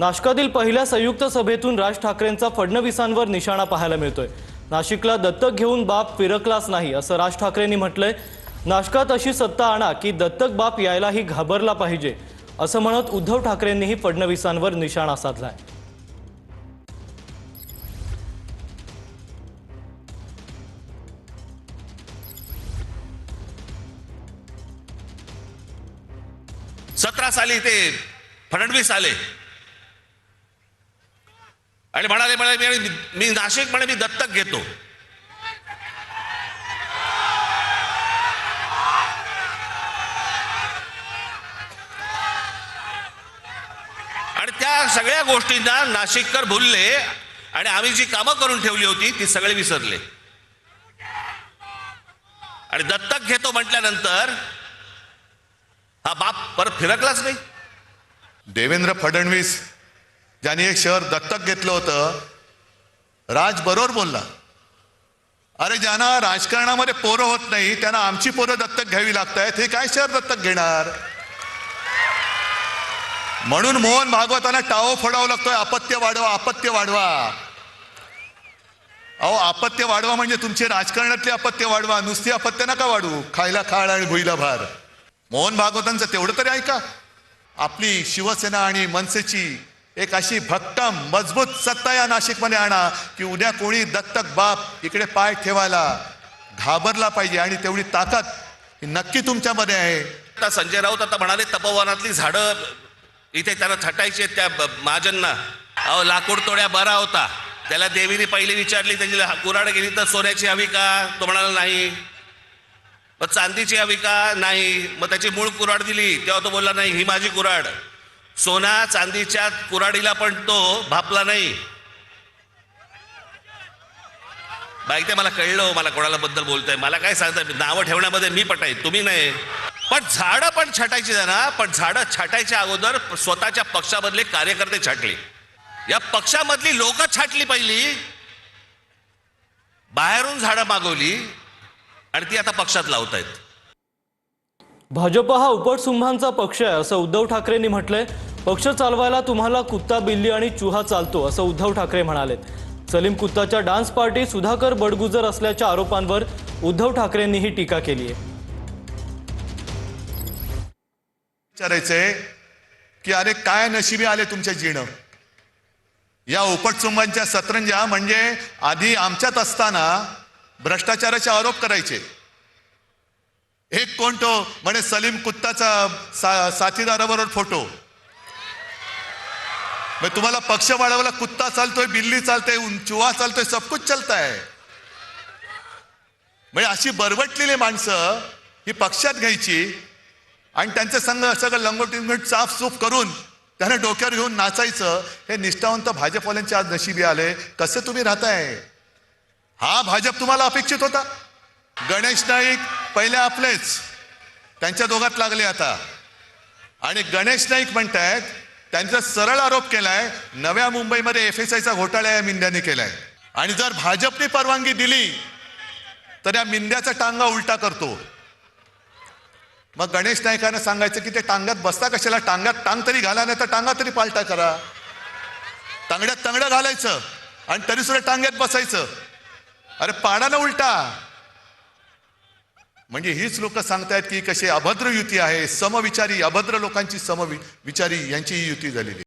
नाशिकातील पहिल्या संयुक्त सभेतून राज ठाकरेंचा फडणवीसांवर निशाणा पाहायला मिळतोय। नाशिकला दत्तक घेऊन बाप फिरकलाच नाही असं राज ठाकरेंनी म्हटलंय। नाशिकात अशी सत्ता आणा की दत्तक बाप यायलाही घाबरला पाहिजे असं म्हणत उद्धव ठाकरेंनीही फडणवीसांवर निशाणा साधलाय। साली ते फडणवीस आले आणि म्हणाले मी नाशिक मी दत्तक घेतो। आणि त्या सगळ्या गोष्टींना नाशिककर भुलले आणि आम्ही जी कामं करून ठेवली होती ती सगळे विसरले। आणि दत्तक घेतो म्हटल्यानंतर हा बाप परत फिरकलाच नाही। देवेंद्र फडणवीस ज्यांनी एक शहर दत्तक घेतलं होतं, राज बरोबर बोलला। अरे ज्यांना राजकारणामध्ये पोरं होत नाही त्यांना आमची पोरं दत्तक घ्यावी लागतात, हे काय शहर दत्तक घेणार? म्हणून मोहन भागवतांना टाओ फोडावं लागतोय, अपत्य वाढवा, अपत्य वाढवा। अहो अपत्य वाढवा म्हणजे तुमचे राजकारणातले अपत्य वाढवा, नुसती अपत्य नका वाढवू, खायला खाळ आणि भुईला भार। मोहन भागवतांचं तेवढं तरी ऐका। आपली शिवसेना आणि मनसेची एक अशी भक्कम मजबूत सत्ता या नाशिकमध्ये आणा की उद्या कोणी दत्तक बाप इकडे पाय ठेवायला घाबरला पाहिजे, आणि तेवढी ताकद नक्की तुमच्यामध्ये आहे। आता संजय राऊत आता म्हणाले तपोवनातली झाडं इथे त्यांना छटायची त्या महाजनना। अहो लाकूड तोड्या बरा होता, त्याला देवीने पहिली विचारली त्याची कुऱ्हाड गेली तर सोन्याची हवी का? तो म्हणाला नाही। मग चांदीची हवी का? नाही। मग त्याची मूळ कुऱ्हाड दिली तेव्हा तो बोलला नाही, ही माझी कुऱ्हाड। सोना चांदीच्या कुऱ्हाडीला पण तो भापला नाही। बाईक मला कळलं, मला कोणाला बद्दल बोलतोय, मला काय सांगताय, नावं ठेवण्यामध्ये मी पटाय, तुम्ही नाही। पण झाडं पण छाटायची ना, पण झाडं छाटायच्या अगोदर स्वतःच्या पक्षामधले कार्यकर्ते छाटले, या पक्षामधली लोक छाटली पहिली, बाहेरून झाडं मागवली आणि ती आता पक्षात लावतायत। भाजप हा उपटसुंभांचा पक्ष आहे असं उद्धव ठाकरेंनी म्हटलंय। पक्ष चालवायला तुम्हाला कुत्ता, बिल्ली आणि चुहा चालतो असं उद्धव ठाकरे म्हणालेत। सलीम कुत्ताच्या डान्स पार्टी सुधाकर बडगुजर असल्याच्या आरोपांवर उद्धव ठाकरेंनीही टीका केली आहे। विचारायचंय की अरे काय नशिबी आले तुमच्या जीणं। या उपटसुंभांच्या सतरंजा म्हणजे आधी आमच्यात असताना भ्रष्टाचाराचे आरोप करायचे। एक कोण तो म्हणे सलीम कुत्ताचा साथीदाराबरोबर फोटो। मग तुम्हाला पक्ष वाढवला, कुत्ता चालतोय, बिल्ली चालतोय, चुहा चालतोय, सब कुछ चलता है। म्हणजे अशी बरबटलेली माणसं ही पक्षात घ्यायची आणि त्यांचे संघ सगळं लंगोटी साफसूफ करून त्यांना डोक्यावर घेऊन नाचायचं, हे निष्ठावंत भाजपवाल्यांच्या आज नशिबी आले। कसे तुम्ही राहताय? हा भाजप तुम्हाला अपेक्षित होता? गणेश नाईक पहिले आपलेच, त्यांच्या दोघात लागले आता। आणि गणेश नाईक म्हणतायत त्यांचा सरळ आरोप केलाय नव्या मुंबईमध्ये FSIचा घोटाळा या मिंद्याने केलाय, आणि जर भाजपने परवानगी दिली तर या मिंद्याचा टांगा उलटा करतो। मग गणेश नाईकांना सांगायचं की ते टांग्यात बसता कशाला, टांग्यात टांग तरी घाला, नाही तर टांगा तरी पालटा करा। तांगड्यात तांगडं घालायचं आणि तरी सुद्धा टांग्यात बसायचं, अरे पाडा ना उलटा। म्हणजे हीच लोक सांगतायत की कशी अभद्र युती आहे, समविचारी अभद्र लोकांची समविचारी यांची ही युती झालेली।